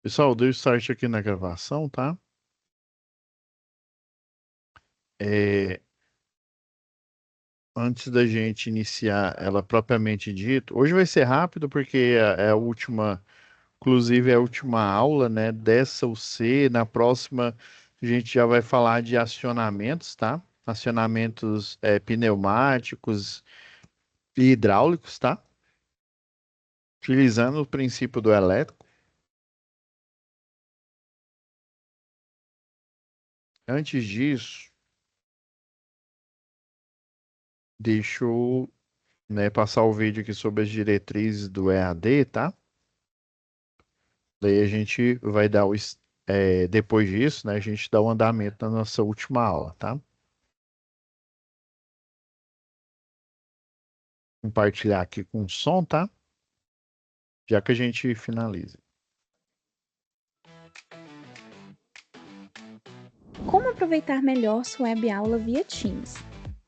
Pessoal, deu start aqui na gravação, tá? É, antes da gente iniciar ela propriamente dito, hoje vai ser rápido porque é a última, inclusive é a última aula, né, dessa UC. Na próxima a gente já vai falar de acionamentos, tá? Acionamentos pneumáticos e hidráulicos, tá? Utilizando o princípio do elétrico. Antes disso, deixa eu, né, passar o vídeo aqui sobre as diretrizes do EAD, tá? Daí a gente vai dar depois disso, né, a gente dá o andamento na nossa última aula, tá? Compartilhar aqui com o som, tá? Já que a gente finaliza. Como aproveitar melhor sua web aula via Teams?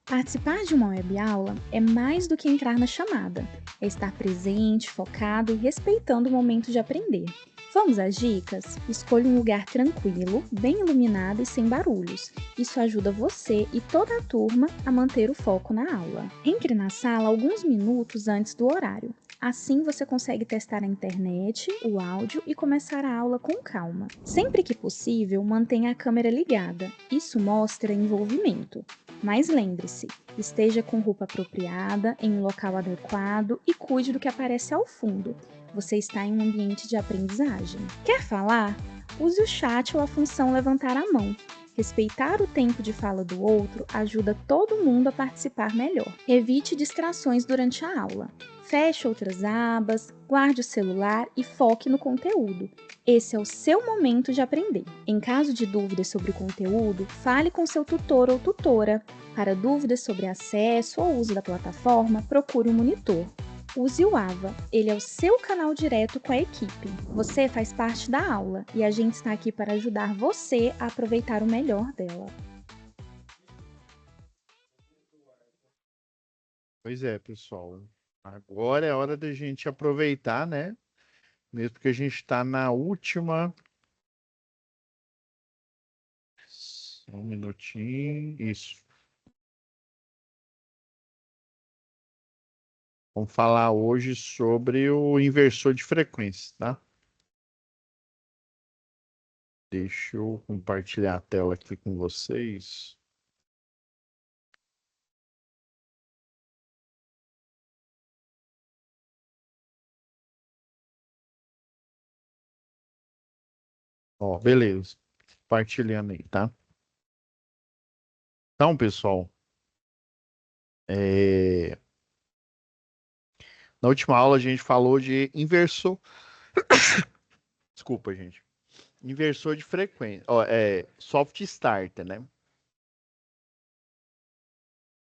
Participar de uma web aula é mais do que entrar na chamada, é estar presente, focado e respeitando o momento de aprender. Vamos às dicas? Escolha um lugar tranquilo, bem iluminado e sem barulhos. Isso ajuda você e toda a turma a manter o foco na aula. Entre na sala alguns minutos antes do horário. Assim você consegue testar a internet, o áudio e começar a aula com calma. Sempre que possível, mantenha a câmera ligada. Isso mostra envolvimento. Mas lembre-se, esteja com roupa apropriada, em um local adequado e cuide do que aparece ao fundo. Você está em um ambiente de aprendizagem. Quer falar? Use o chat ou a função levantar a mão. Respeitar o tempo de fala do outro ajuda todo mundo a participar melhor. Evite distrações durante a aula. Feche outras abas, guarde o celular e foque no conteúdo. Esse é o seu momento de aprender. Em caso de dúvidas sobre o conteúdo, fale com seu tutor ou tutora. Para dúvidas sobre acesso ou uso da plataforma, procure um monitor. Use o AVA, ele é o seu canal direto com a equipe. Você faz parte da aula e a gente está aqui para ajudar você a aproveitar o melhor dela. Pois é, pessoal. Agora é hora da gente aproveitar, né? Mesmo que a gente está na última. Só um minutinho. Isso. Vamos falar hoje sobre o inversor de frequência, tá? Deixa eu compartilhar a tela aqui com vocês. Ó, beleza. Compartilhando aí, tá? Então, pessoal, é, na última aula a gente falou de inversor. Desculpa, gente. Inversor de frequência. Ó, soft starter, né?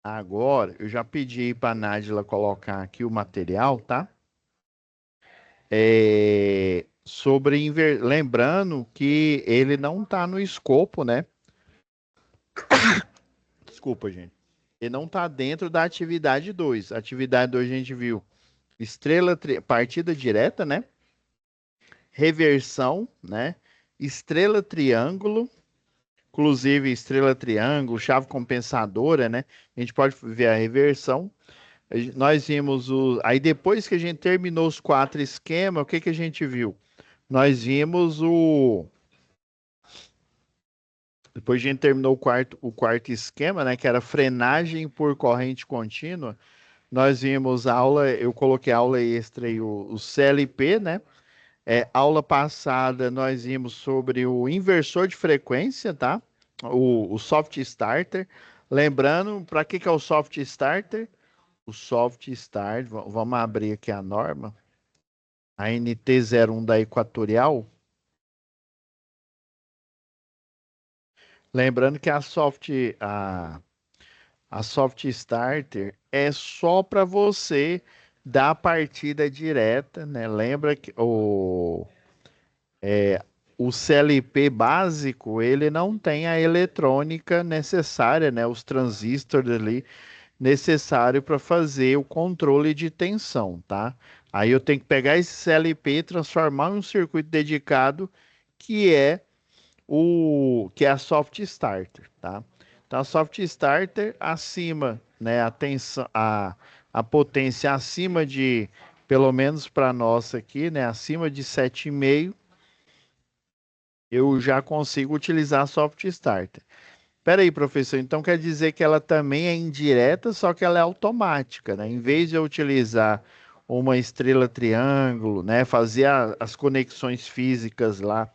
Agora, eu já pedi para a Nádila colocar aqui o material, tá? Lembrando que ele não está no escopo, né? Desculpa, gente. Ele não está dentro da atividade 2. Atividade 2 a gente viu partida direta, né? Reversão, né? Estrela triângulo, inclusive estrela triângulo, chave compensadora, né? A gente pode ver a reversão. Nós vimos o. Aí depois que a gente terminou os quatro esquemas, o que que a gente viu? Nós vimos o. Depois a gente terminou o quarto esquema, né? Que era frenagem por corrente contínua. Nós vimos aula, eu coloquei aula extra e o CLP, né? Aula passada nós vimos sobre o inversor de frequência, tá? O soft starter. Lembrando, para que é o soft starter? O soft starter, vamos abrir aqui a norma. A NT01 da Equatorial. Lembrando que a soft starter é só para você dar a partida direta, né? Lembra que o CLP básico, ele não tem a eletrônica necessária, né? Os transistores ali. necessário para fazer o controle de tensão, tá? Aí eu tenho que pegar esse CLP e transformar em um circuito dedicado que é a soft starter, tá? Então a soft starter acima, né, a tensão, a potência acima de, pelo menos para nós aqui, né, acima de 7,5, eu já consigo utilizar a soft starter. Espera aí, professor, então quer dizer que ela também é indireta, só que ela é automática, né? Em vez de eu utilizar uma estrela triângulo, né, fazer as conexões físicas lá,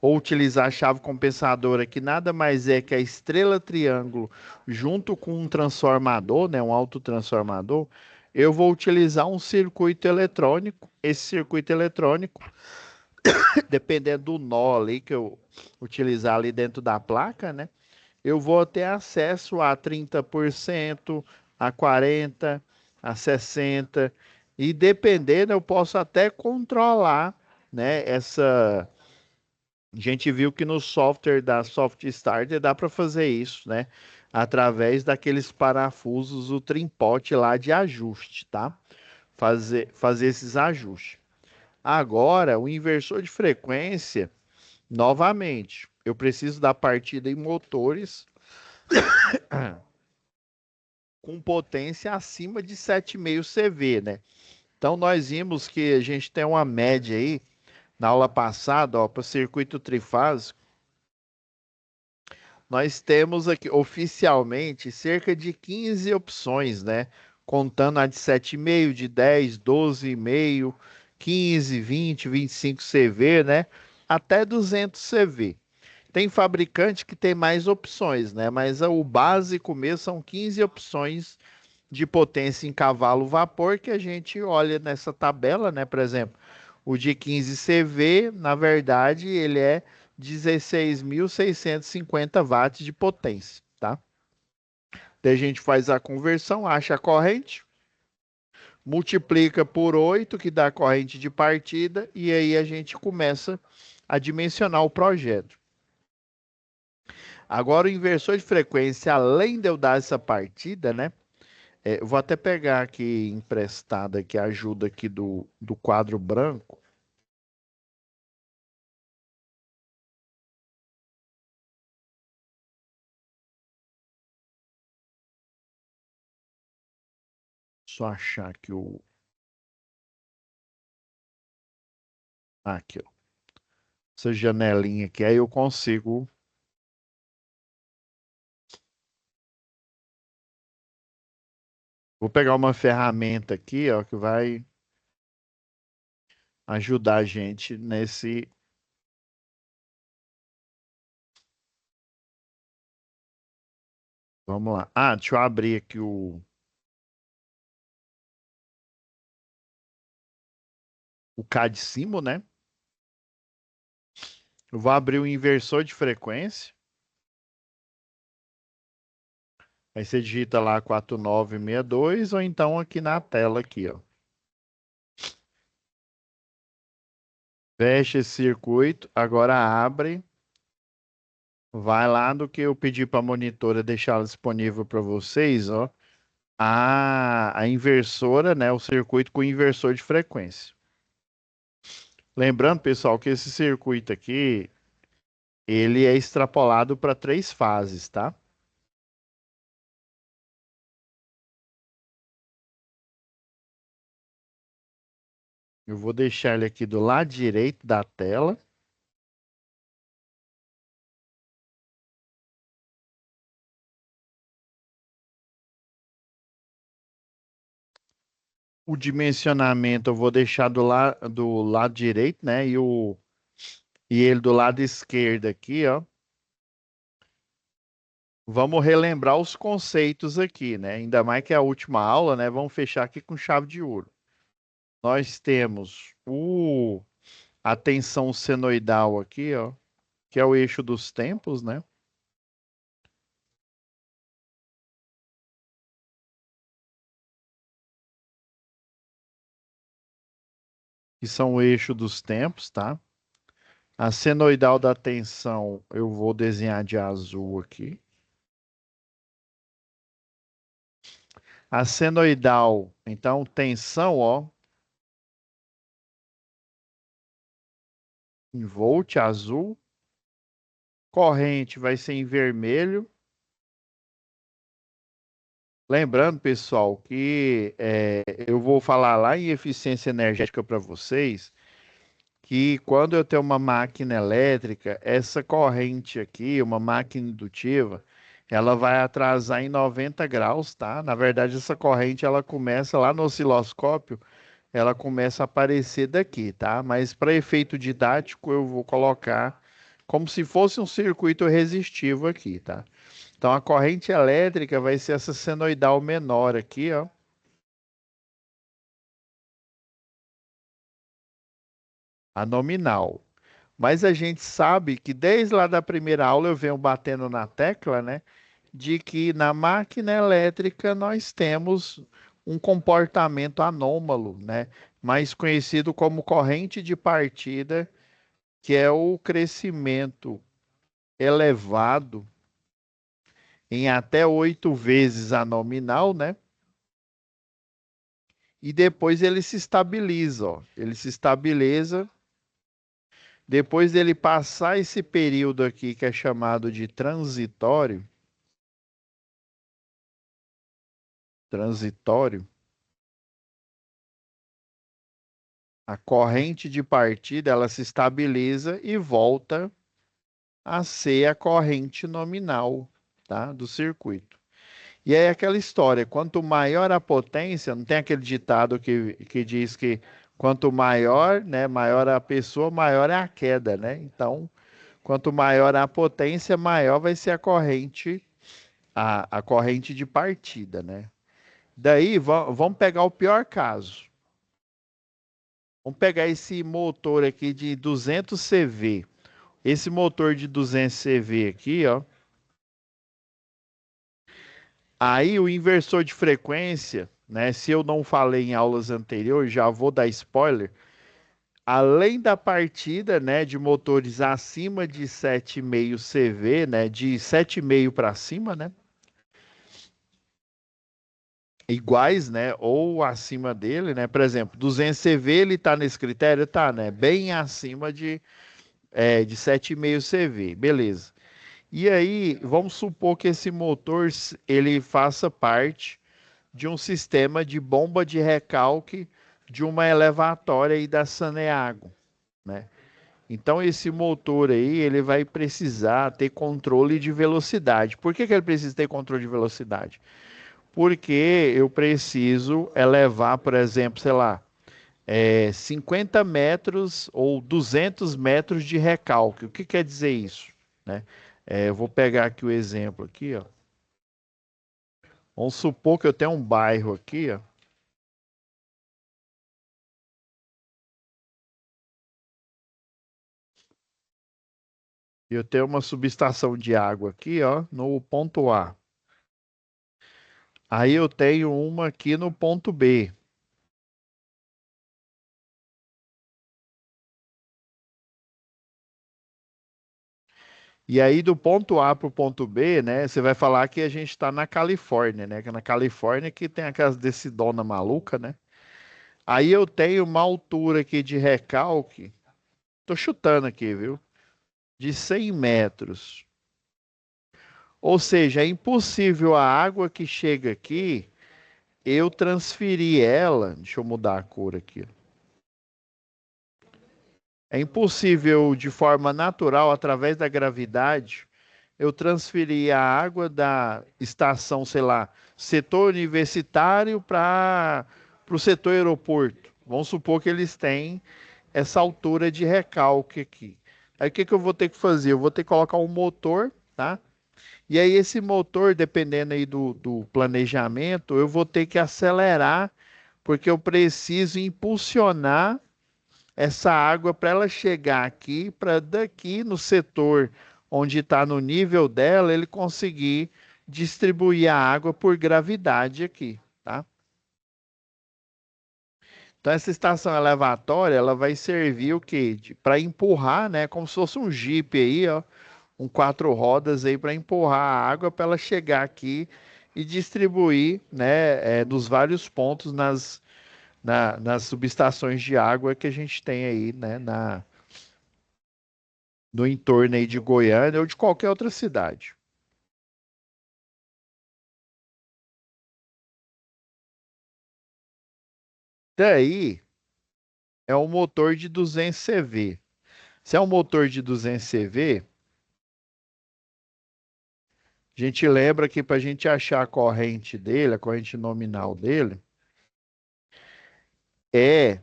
ou utilizar a chave compensadora, que nada mais é que a estrela triângulo junto com um transformador, né, um autotransformador, eu vou utilizar um circuito eletrônico. Esse circuito eletrônico, dependendo do nó ali que eu utilizar ali dentro da placa, né, eu vou ter acesso a 30%, a 40%, a 60%, e dependendo, eu posso até controlar, né, essa. A gente viu que no software da Soft Starter dá para fazer isso, né? Através daqueles parafusos, o trimpote lá de ajuste, tá? Fazer esses ajustes. Agora, o inversor de frequência, novamente, eu preciso da partida em motores com potência acima de 7,5 CV, né? Então, nós vimos que a gente tem uma média aí, na aula passada, ó, para circuito trifásico, nós temos aqui oficialmente cerca de 15 opções, né? Contando a de 7,5, de 10, 12,5, 15, 20, 25 CV, né? Até 200 CV. Tem fabricante que tem mais opções, né? Mas o básico mesmo são 15 opções de potência em cavalo vapor que a gente olha nessa tabela, né? Por exemplo, o de 15 CV, na verdade, ele é 16.650 watts de potência, tá? Daí a gente faz a conversão, acha a corrente, multiplica por 8, que dá a corrente de partida, e aí a gente começa a dimensionar o projeto. Agora, o inversor de frequência, além de eu dar essa partida, né? Eu vou até pegar aqui emprestada aqui a ajuda aqui do quadro branco. Só achar que o. Aqui, ó. Essa janelinha aqui, aí eu consigo. Vou pegar uma ferramenta aqui, ó, que vai ajudar a gente nesse. Vamos lá. Ah, deixa eu abrir aqui o CAD-Simo, né? Eu vou abrir o inversor de frequência. Aí você digita lá 4962 ou então aqui na tela aqui, ó. Fecha esse circuito, agora abre. Vai lá do que eu pedi para a monitora deixar ela disponível para vocês, ó. A inversora, né? O circuito com inversor de frequência. Lembrando, pessoal, que esse circuito aqui, ele é extrapolado para 3 fases, tá? Eu vou deixar ele aqui do lado direito da tela. O dimensionamento eu vou deixar do lado direito, né? E ele do lado esquerdo aqui, ó. Vamos relembrar os conceitos aqui, né? Ainda mais que é a última aula, né? Vamos fechar aqui com chave de ouro. Nós temos a tensão senoidal aqui, ó, que é o eixo dos tempos, né? Que são o eixo dos tempos, tá? A senoidal da tensão eu vou desenhar de azul aqui. A senoidal, então, tensão, ó, em volt azul. Corrente vai ser em vermelho. Lembrando, pessoal, que eu vou falar lá em eficiência energética para vocês, que quando eu tenho uma máquina elétrica, essa corrente aqui, uma máquina indutiva, ela vai atrasar em 90 graus, tá? Na verdade, essa corrente ela começa lá no osciloscópio, ela começa a aparecer daqui, tá? Mas para efeito didático, eu vou colocar como se fosse um circuito resistivo aqui, tá? Então a corrente elétrica vai ser essa senoidal menor aqui, ó, a nominal. Mas a gente sabe que desde lá da primeira aula eu venho batendo na tecla, né, de que na máquina elétrica nós temos um comportamento anômalo, né, mais conhecido como corrente de partida, que é o crescimento elevado em até 8 vezes a nominal, né? E depois ele se estabiliza, ó. Ele se estabiliza. Depois dele passar esse período aqui que é chamado de transitório, a corrente de partida ela se estabiliza e volta a ser a corrente nominal, tá, do circuito. E aí aquela história, quanto maior a potência, não tem aquele ditado que diz que quanto maior, né, maior a pessoa, maior é a queda, né? Então, quanto maior a potência, maior vai ser a corrente de partida, né? Daí, vamos pegar o pior caso. Vamos pegar esse motor aqui de 200 CV. Esse motor de 200 CV aqui, ó. Aí o inversor de frequência, né? Se eu não falei em aulas anteriores, já vou dar spoiler. Além da partida, né, de motores acima de 7,5 CV, né, de 7,5 para cima, né? Iguais, né, ou acima dele, né? Por exemplo, 200 CV ele tá nesse critério, tá, né? Bem acima de 7,5 CV, beleza. E aí, vamos supor que esse motor ele faça parte de um sistema de bomba de recalque de uma elevatória aí da Saneago, né? Então esse motor aí, ele vai precisar ter controle de velocidade. Por que que ele precisa ter controle de velocidade? Porque eu preciso elevar, por exemplo, sei lá, 50 metros ou 200 metros de recalque. O que quer dizer isso, né? Eu vou pegar aqui o exemplo aqui, ó. Vamos supor que eu tenho um bairro aqui, ó. E eu tenho uma subestação de água aqui, ó, no ponto A. Aí eu tenho uma aqui no ponto B. E aí do ponto A para o ponto B, né? Você vai falar que a gente está na Califórnia, né? Que é na Califórnia que tem aquelas decidona maluca, né? Aí eu tenho uma altura aqui de recalque. Tô chutando aqui, viu? De 100 metros. Ou seja, é impossível a água que chega aqui eu transferir ela. Deixa eu mudar a cor aqui. É impossível de forma natural, através da gravidade, eu transferir a água da estação, sei lá, setor universitário para o setor aeroporto. Vamos supor que eles têm essa altura de recalque aqui. Aí o que que eu vou ter que fazer? Eu vou ter que colocar um motor, tá? E aí esse motor, dependendo aí do planejamento, eu vou ter que acelerar, porque eu preciso impulsionar essa água para ela chegar aqui, para daqui no setor onde está no nível dela, ele conseguir distribuir a água por gravidade aqui, tá? Então essa estação elevatória, ela vai servir o quê? Para empurrar, né? Como se fosse um Jeep aí, ó, um quatro rodas aí para empurrar a água para ela chegar aqui e distribuir, né, nos vários pontos nas subestações de água que a gente tem aí, né, no entorno aí de Goiânia ou de qualquer outra cidade. Daí é um motor de 200 CV. Se é um motor de 200 CV, a gente lembra que para a gente achar a corrente dele, a corrente nominal dele, é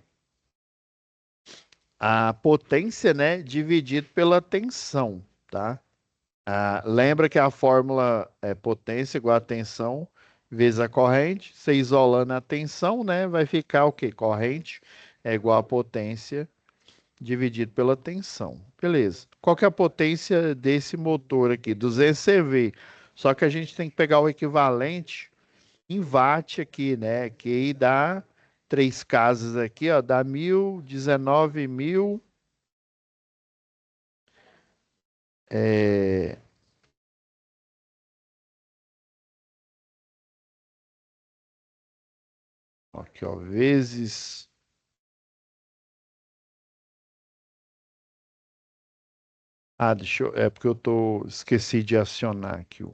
a potência, né, dividido pela tensão, tá? Lembra que a fórmula é potência igual a tensão vezes a corrente. Você isolando a tensão, né, vai ficar o quê? Corrente é igual a potência dividido pela tensão. Beleza. Qual que é a potência desse motor aqui? 200 CV. Só que a gente tem que pegar o equivalente em watt aqui, né? Que aí dá três casas aqui, ó, dá 1019 mil. É, aqui, ó, vezes. Deixa eu, é porque esqueci de acionar aqui. Ó,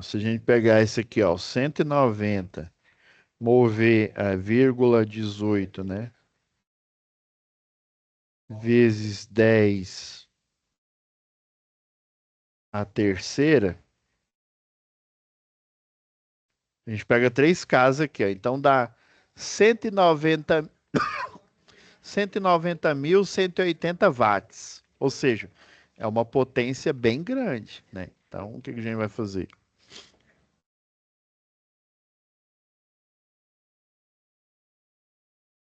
se a gente pegar esse aqui, ó, 190, mover a vírgula 18, né? Vezes 10 a terceira, a gente pega três casas aqui, ó. Então dá 190, 190.180 watts. Ou seja, é uma potência bem grande, né? Então, o que que a gente vai fazer?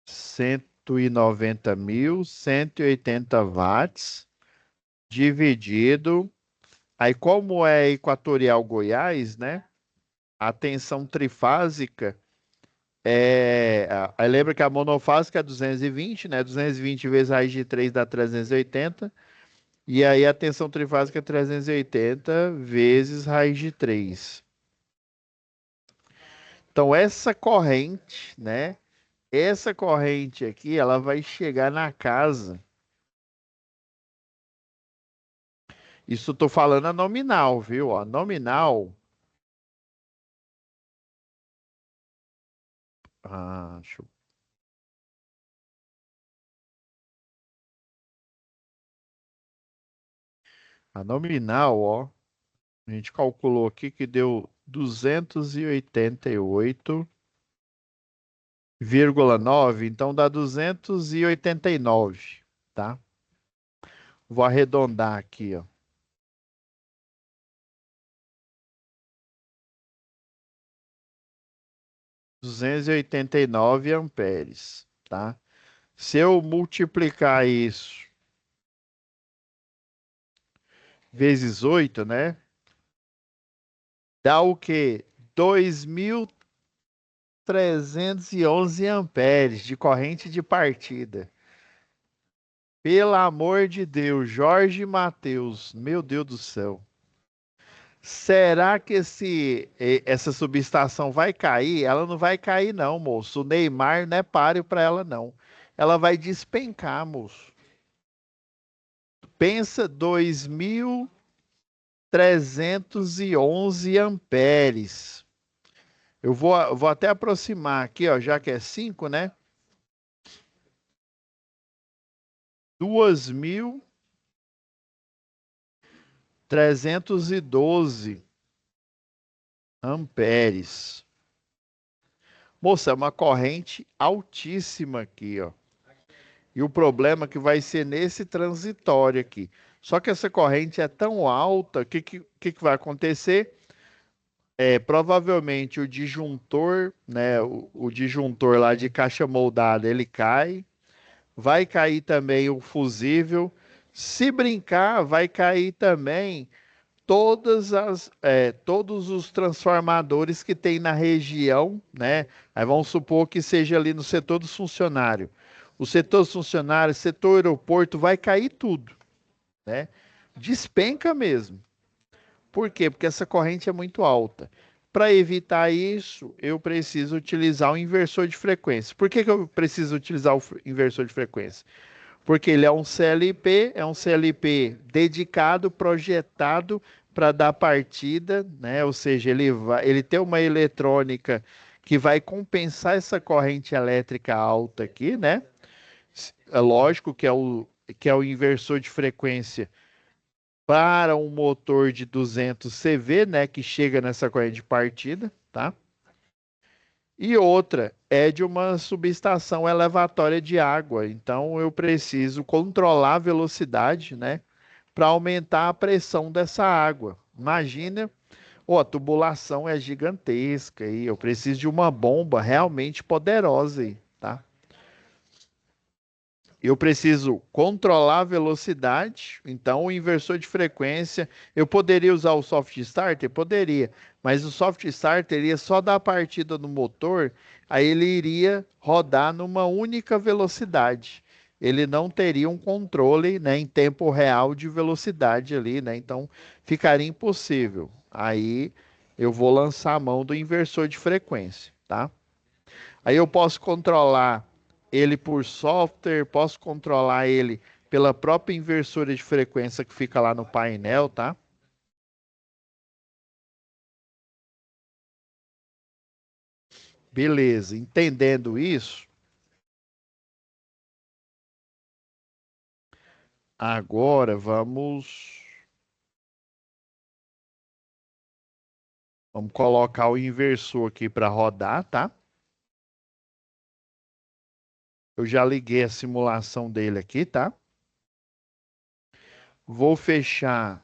190.180 watts dividido. Aí, como é Equatorial Goiás, né? A tensão trifásica aí lembra que a monofásica é 220, né? 220 vezes raiz de 3 dá 380. E aí a tensão trifásica é 380 vezes raiz de 3. Então essa corrente, né? Essa corrente aqui, ela vai chegar na casa. Isso eu tô falando a nominal, viu? A nominal. Deixa eu... A nominal, ó. A gente calculou aqui que deu 288,9, então dá 289, tá? Vou arredondar aqui, ó. 289 amperes, tá? Se eu multiplicar isso vezes 8, né? Dá o quê? 2.311 amperes de corrente de partida. Pelo amor de Deus, Jorge Mateus, meu Deus do céu. Será que essa subestação vai cair? Ela não vai cair, não, moço. O Neymar não é páreo para ela, não. Ela vai despencar, moço. Pensa 2.311 amperes. Eu vou até aproximar aqui, ó, já que é 5, né? 2.312 amperes. Moça, é uma corrente altíssima aqui, ó. E o problema é que vai ser nesse transitório aqui. Só que essa corrente é tão alta, o que vai acontecer? Provavelmente o disjuntor, né, o disjuntor lá de caixa moldada, ele cai. Vai cair também o fusível. Se brincar, vai cair também todos os transformadores que tem na região, né? Aí vamos supor que seja ali no setor dos funcionários. O setor dos funcionários, setor aeroporto, vai cair tudo, né? Despenca mesmo. Por quê? Porque essa corrente é muito alta. Para evitar isso, eu preciso utilizar o inversor de frequência. Por que que eu preciso utilizar o inversor de frequência? Porque ele é um CLP dedicado, projetado para dar partida, né? Ou seja, ele tem uma eletrônica que vai compensar essa corrente elétrica alta aqui, né? É lógico que é o inversor de frequência para um motor de 200 CV, né, que chega nessa corrente de partida, tá? E outra é de uma subestação elevatória de água, então eu preciso controlar a velocidade, né, para aumentar a pressão dessa água. Imagina, a tubulação é gigantesca e eu preciso de uma bomba realmente poderosa aí, tá? Eu preciso controlar a velocidade, então o inversor de frequência, eu poderia usar o soft starter? Poderia, mas o soft starter iria só dar a partida no motor, aí ele iria rodar numa única velocidade. Ele não teria um controle, né, em tempo real de velocidade ali, né? Então ficaria impossível. Aí eu vou lançar a mão do inversor de frequência, tá? Aí eu posso controlar ele por software, posso controlar ele pela própria inversora de frequência que fica lá no painel, tá? Beleza, entendendo isso, agora vamos colocar o inversor aqui para rodar, tá? Eu já liguei a simulação dele aqui, tá? Vou fechar,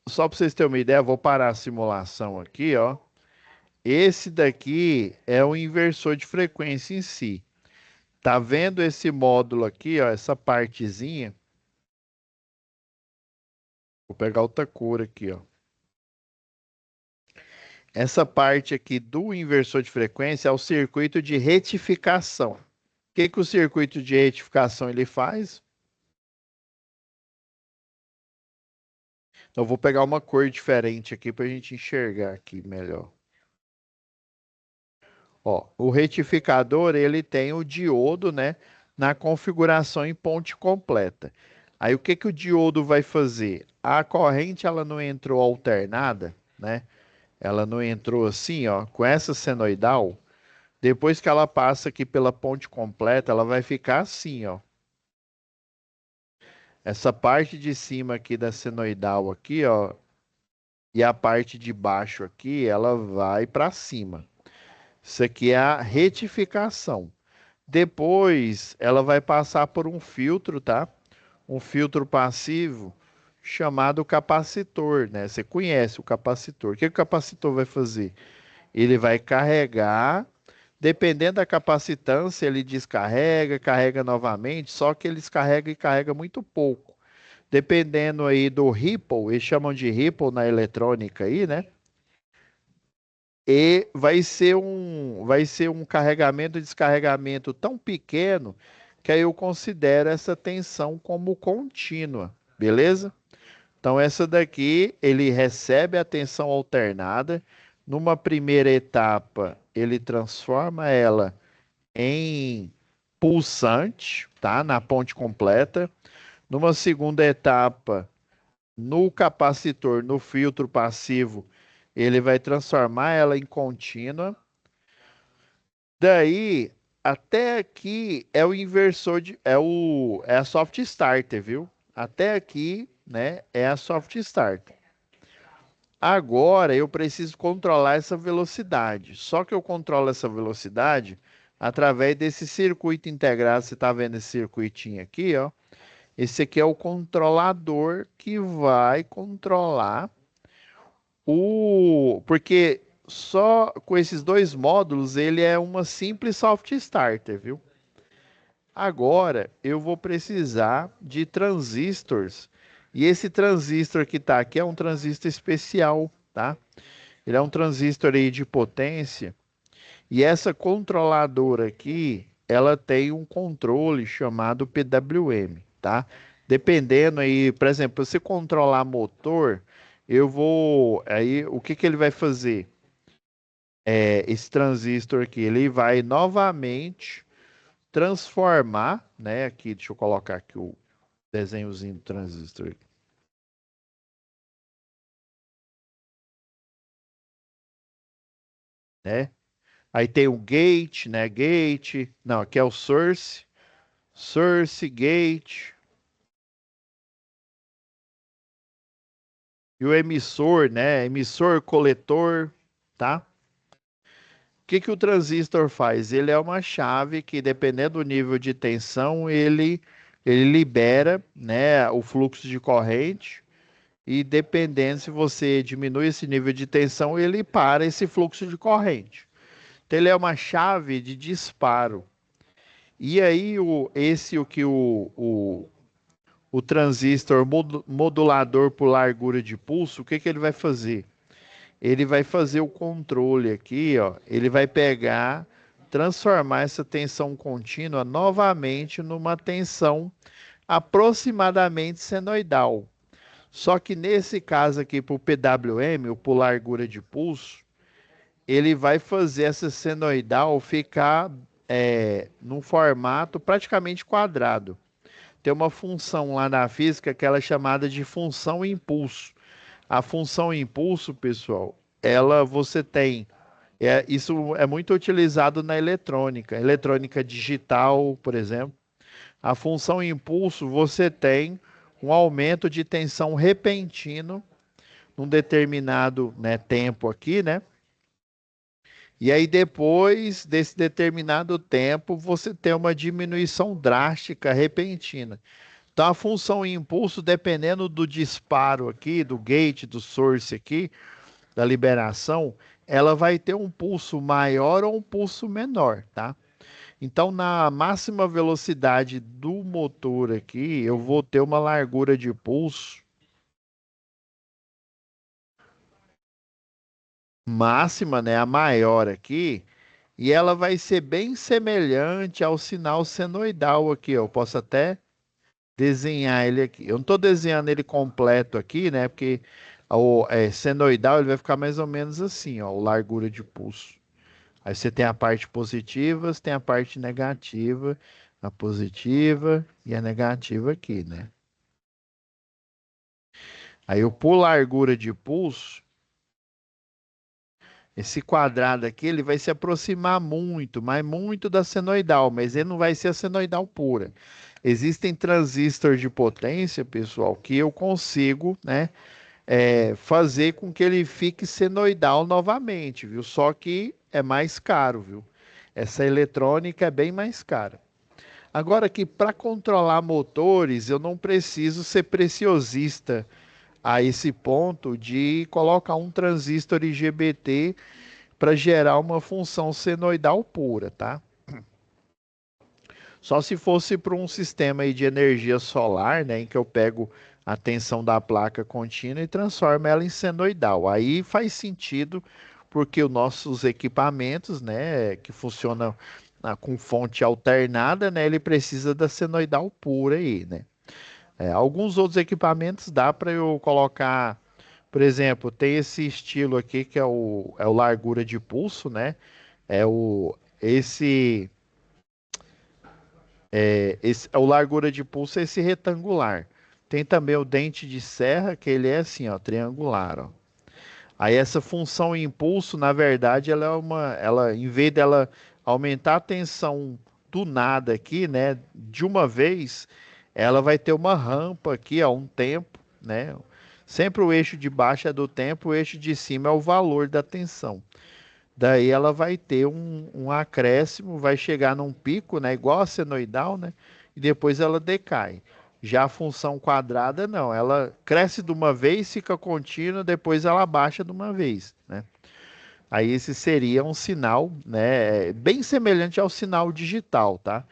só para vocês terem uma ideia, vou parar a simulação aqui, ó. Esse daqui é o inversor de frequência em si. Tá vendo esse módulo aqui, ó, essa partezinha? Vou pegar outra cor aqui, ó. Essa parte aqui do inversor de frequência é o circuito de retificação. O que que o circuito de retificação ele faz? Então, eu vou pegar uma cor diferente aqui para a gente enxergar aqui melhor. Ó, o retificador ele tem o diodo, né, na configuração em ponte completa. Aí o que que o diodo vai fazer? A corrente ela não entrou alternada, né? Ela não entrou assim, ó, com essa senoidal. Depois que ela passa aqui pela ponte completa, ela vai ficar assim, ó. Essa parte de cima aqui da senoidal aqui, ó, e a parte de baixo aqui, ela vai para cima. Isso aqui é a retificação. Depois, ela vai passar por um filtro, tá? Um filtro passivo chamado capacitor, né? Você conhece o capacitor. O que o capacitor vai fazer? Ele vai carregar, dependendo da capacitância, ele descarrega, carrega novamente, só que ele descarrega e carrega muito pouco. Dependendo aí do ripple, eles chamam de ripple na eletrônica aí, né? E vai ser um carregamento e descarregamento tão pequeno que aí eu considero essa tensão como contínua, beleza? Então essa daqui ele recebe a tensão alternada. Numa primeira etapa, ele transforma ela em pulsante, tá? Na ponte completa. Numa segunda etapa, no capacitor, no filtro passivo, ele vai transformar ela em contínua. Daí até aqui é o inversor de é a soft starter, viu? Até aqui, né, é a soft starter. Agora eu preciso controlar essa velocidade. Só que eu controlo essa velocidade através desse circuito integrado. Você está vendo esse circuitinho aqui, ó? Esse aqui é o controlador que vai controlar porque só com esses dois módulos ele é uma simples soft starter, viu? Agora eu vou precisar de transistores E esse transistor que está aqui é um transistor especial, tá? Ele é um transistor aí de potência. E essa controladora aqui, ela tem um controle chamado PWM, tá? Dependendo aí, por exemplo, se você controlar motor, aí o que que ele vai fazer? Esse transistor aqui, ele vai novamente transformar, né? Aqui, deixa eu colocar aqui o desenhozinho do transistor aqui, né? Aí tem o gate, né? Gate, não, aqui é o source, gate e o emissor, né? Emissor, coletor, tá? O que que o transistor faz? Ele é uma chave que, dependendo do nível de tensão, ele libera, né, o fluxo de corrente. E dependendo se você diminui esse nível de tensão, ele para esse fluxo de corrente. Então, ele é uma chave de disparo. E aí, o transistor modulador por largura de pulso, o que que ele vai fazer? Ele vai fazer o controle aqui, ó. Ele vai pegar, transformar essa tensão contínua novamente numa tensão aproximadamente senoidal. Só que nesse caso aqui, para o PWM, ou por largura de pulso, ele vai fazer essa senoidal ficar num formato praticamente quadrado. Tem uma função lá na física que ela é chamada de função impulso. A função impulso, pessoal, ela você tem. Isso é muito utilizado na eletrônica, eletrônica digital, por exemplo. A função impulso, você tem um aumento de tensão repentino num determinado, né, tempo aqui, né? E aí, depois desse determinado tempo, você tem uma diminuição drástica, repentina. Então, a função impulso, dependendo do disparo aqui, do gate, do source aqui, da liberação, ela vai ter um pulso maior ou um pulso menor, tá? Então, na máxima velocidade do motor aqui, eu vou ter uma largura de pulso máxima, né, a maior aqui, e ela vai ser bem semelhante ao sinal senoidal aqui. Eu posso até desenhar ele aqui. Eu não estou desenhando ele completo aqui, né, porque o senoidal ele vai ficar mais ou menos assim, ó, o largura de pulso. Aí você tem a parte positiva, você tem a parte negativa, a positiva e a negativa aqui, né? Aí o por largura de pulso, esse quadrado aqui, ele vai se aproximar muito, mas muito da senoidal, mas ele não vai ser a senoidal pura. Existem transistores de potência, pessoal, que eu consigo, né, fazer com que ele fique senoidal novamente, viu? Só que é mais caro, viu? Essa eletrônica é bem mais cara. Agora que para controlar motores, eu não preciso ser preciosista a esse ponto de colocar um transistor IGBT para gerar uma função senoidal pura, tá? Só se fosse para um sistema aí de energia solar, né, em que eu pego a tensão da placa contínua e transformo ela em senoidal. Aí faz sentido, porque os nossos equipamentos, né, que funcionam com fonte alternada, né, ele precisa da senoidal pura aí, né? Alguns outros equipamentos dá para eu colocar, por exemplo, tem esse estilo aqui que é o largura de pulso, né? É o esse esse é o largura de pulso é esse retangular. Tem também o dente de serra que ele é assim, ó, triangular, ó. Aí essa função impulso, na verdade, ela em vez dela aumentar a tensão do nada aqui, né, de uma vez, ela vai ter uma rampa aqui, ó, um tempo, né? Sempre o eixo de baixo é do tempo, o eixo de cima é o valor da tensão. Daí ela vai ter um acréscimo, vai chegar num pico, né, igual a senoidal, né? E depois ela decai. Já a função quadrada, não, ela cresce de uma vez, fica contínua, depois ela baixa de uma vez, né? Aí esse seria um sinal, né, bem semelhante ao sinal digital, tá?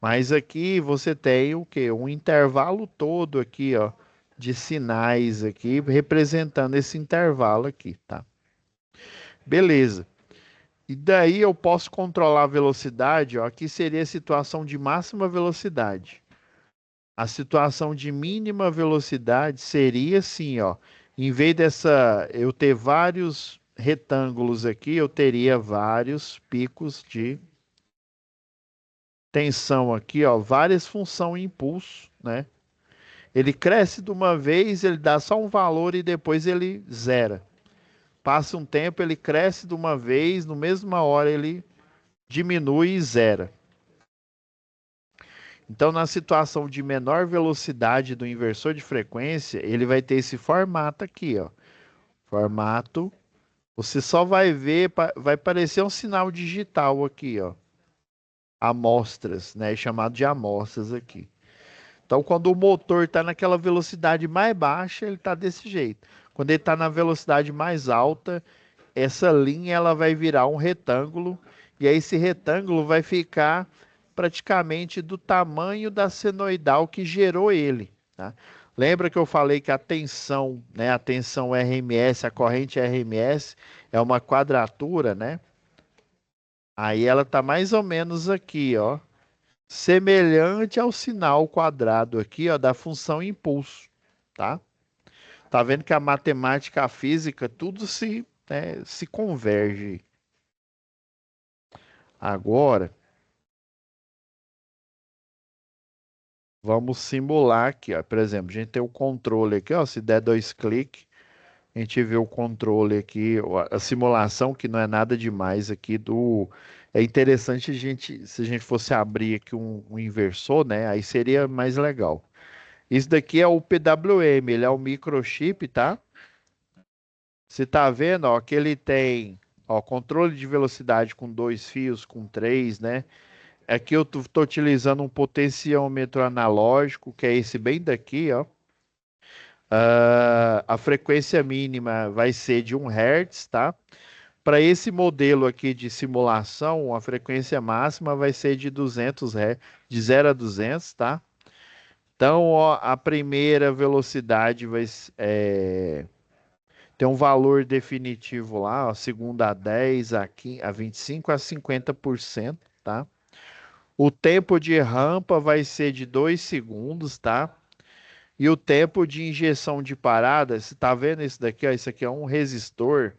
Mas aqui você tem o quê? Um intervalo todo aqui, ó, de sinais aqui, representando esse intervalo aqui, tá? Beleza. E daí eu posso controlar a velocidade, ó, aqui seria a situação de máxima velocidade. A situação de mínima velocidade seria assim, ó, em vez dessa eu ter vários retângulos aqui, eu teria vários picos de tensão aqui, ó, várias funções impulso, né? Ele cresce de uma vez, ele dá só um valor e depois ele zera. Passa um tempo, ele cresce de uma vez, no mesma hora ele diminui e zera. Então, na situação de menor velocidade do inversor de frequência, ele vai ter esse formato aqui, ó. Formato. Você só vai ver, vai aparecer um sinal digital aqui, ó. Amostras, né? Chamado de amostras aqui. Então, quando o motor está naquela velocidade mais baixa, ele está desse jeito. Quando ele está na velocidade mais alta, essa linha ela vai virar um retângulo e aí esse retângulo vai ficar praticamente do tamanho da senoidal que gerou ele, tá? Lembra que eu falei que a tensão, né, a tensão RMS, a corrente RMS é uma quadratura, né? Aí ela tá mais ou menos aqui, ó, semelhante ao sinal quadrado aqui, ó, da função impulso, tá? Tá vendo que a matemática, a física, tudo se, né, se converge. Agora, vamos simular aqui, ó. Por exemplo, a gente tem o controle aqui, ó. Se der 2 cliques, a gente vê o controle aqui, a simulação que não é nada demais aqui do. É interessante a gente, se a gente fosse abrir aqui um inversor, né? Aí seria mais legal. Isso daqui é o PWM, ele é o microchip, tá? Você tá vendo, ó, que ele tem, ó, controle de velocidade com 2 fios, com 3, né? Aqui eu estou utilizando um potenciômetro analógico, que é esse bem daqui, ó. A frequência mínima vai ser de 1 Hz, tá? Para esse modelo aqui de simulação, a frequência máxima vai ser de 200 Hz, de 0 a 200, tá? Então, ó, a primeira velocidade vai ter um valor definitivo lá, ó, segunda a 10, a 15, a 25, a 50%, tá? O tempo de rampa vai ser de 2 segundos, tá? E o tempo de injeção de parada, você tá vendo isso daqui? Ó? Isso aqui é um resistor.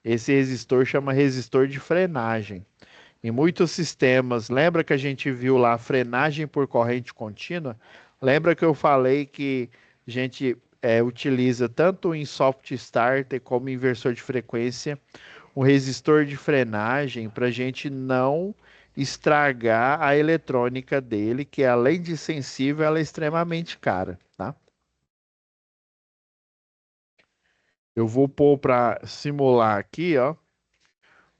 Esse resistor chama resistor de frenagem. Em muitos sistemas, lembra que a gente viu lá frenagem por corrente contínua? Lembra que eu falei que a gente utiliza tanto em soft starter como em inversor de frequência um resistor de frenagem para a gente não estragar a eletrônica dele, que além de sensível, ela é extremamente cara, tá? Eu vou pôr para simular aqui, ó.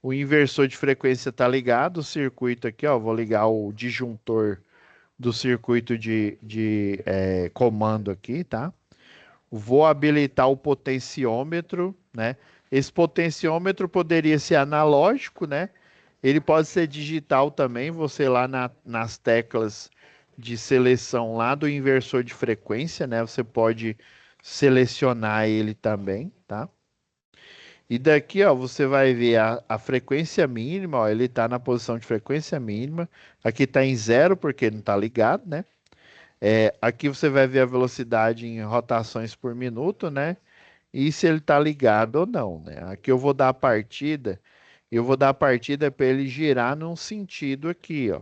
O inversor de frequência está ligado, o circuito aqui, ó. Vou ligar o disjuntor do circuito de comando aqui, tá? Vou habilitar o potenciômetro, né? Esse potenciômetro poderia ser analógico, né? Ele pode ser digital também, você lá nas teclas de seleção lá do inversor de frequência, né? Você pode selecionar ele também, tá? E daqui, ó, você vai ver a frequência mínima, ó, ele está na posição de frequência mínima. Aqui está em zero porque não está ligado, né? Aqui você vai ver a velocidade em rotações por minuto, né? E se ele está ligado ou não, né? Aqui eu vou dar a partida, eu vou dar a partida para ele girar num sentido aqui, ó.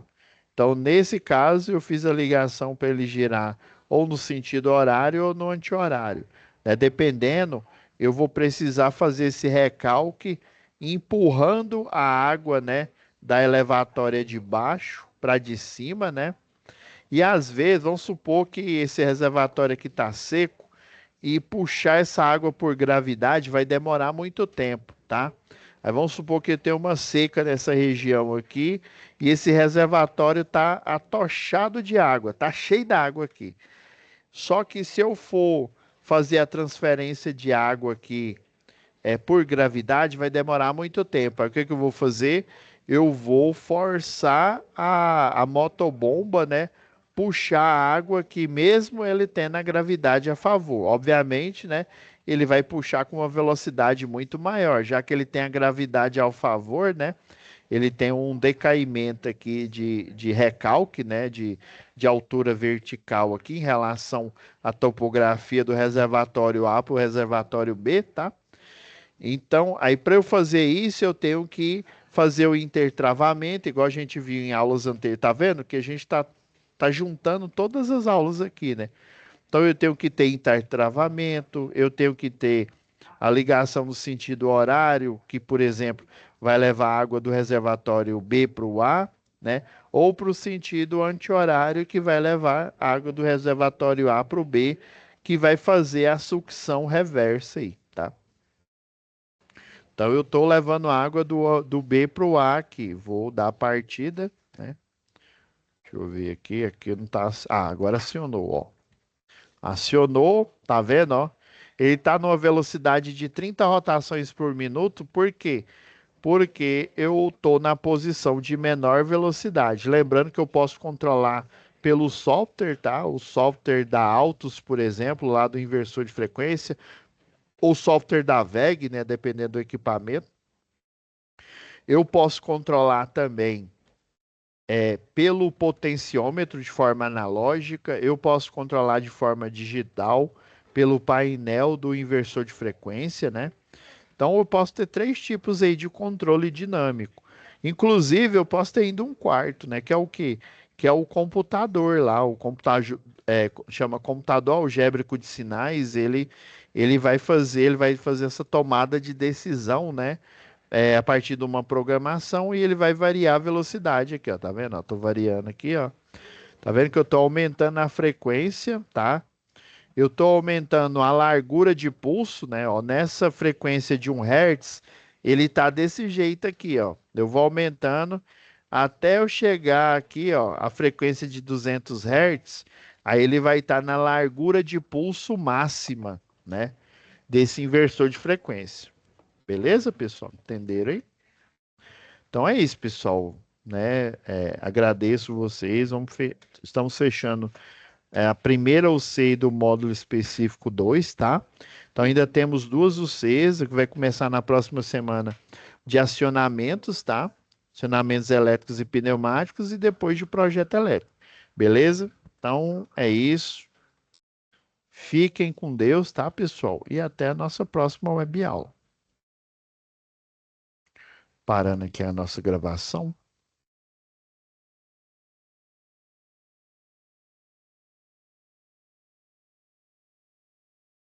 Então, nesse caso, eu fiz a ligação para ele girar ou no sentido horário ou no anti-horário, né? Dependendo, eu vou precisar fazer esse recalque empurrando a água, né, da elevatória de baixo para de cima, né? E às vezes, vamos supor que esse reservatório aqui está seco e puxar essa água por gravidade vai demorar muito tempo, tá? Aí vamos supor que tem uma seca nessa região aqui e esse reservatório está atochado de água, está cheio d'água aqui. Só que se eu for fazer a transferência de água aqui por gravidade, vai demorar muito tempo. Aí o que que eu vou fazer? Eu vou forçar a motobomba, né, puxar a água que mesmo ele tendo a gravidade a favor. Obviamente, né, ele vai puxar com uma velocidade muito maior, já que ele tem a gravidade ao favor, né? Ele tem um decaimento aqui de recalque, né, de altura vertical aqui em relação à topografia do reservatório A para o reservatório B, tá? Então, aí para eu fazer isso, eu tenho que fazer o intertravamento, igual a gente viu em aulas anteriores. Tá vendo que a gente tá juntando todas as aulas aqui, né? Então, eu tenho que ter intertravamento, eu tenho que ter a ligação no sentido horário, que, por exemplo, vai levar água do reservatório B para o A, né? Ou para o sentido anti-horário, que vai levar água do reservatório A para o B, que vai fazer a sucção reversa aí, tá? Então eu estou levando água do B para o A aqui. Vou dar a partida, né? Deixa eu ver aqui. Aqui não tá. Ah, agora acionou, ó. Acionou, tá vendo, ó? Ele está numa velocidade de 30 rotações por minuto. Por quê? Porque eu estou na posição de menor velocidade. Lembrando que eu posso controlar pelo software, tá? O software da Altus, por exemplo, lá do inversor de frequência, ou software da VEG, né? Dependendo do equipamento. Eu posso controlar também pelo potenciômetro de forma analógica, eu posso controlar de forma digital pelo painel do inversor de frequência, né? Então eu posso ter três tipos aí de controle dinâmico. Inclusive, eu posso ter ainda um quarto, né? Que é o quê? Que é o computador lá, o computador chama computador algébrico de sinais, ele vai fazer essa tomada de decisão, né? A partir de uma programação e ele vai variar a velocidade aqui, ó, tá vendo? Ó, tô variando aqui, ó. Tá vendo que eu tô aumentando a frequência, tá? Eu tô aumentando a largura de pulso, né? Ó, nessa frequência de 1 Hz, ele tá desse jeito aqui, ó. Eu vou aumentando até eu chegar aqui, ó, a frequência de 200 Hz, aí ele vai estar na largura de pulso máxima, né? Desse inversor de frequência. Beleza, pessoal? Entenderam aí? Então é isso, pessoal, né? Agradeço vocês. Estamos fechando a primeira UC do módulo específico 2, tá? Então ainda temos duas UCs, que vai começar na próxima semana, de acionamentos, tá? Acionamentos elétricos e pneumáticos e depois de projeto elétrico. Beleza? Então é isso. Fiquem com Deus, tá, pessoal? E até a nossa próxima web aula. Parando aqui a nossa gravação.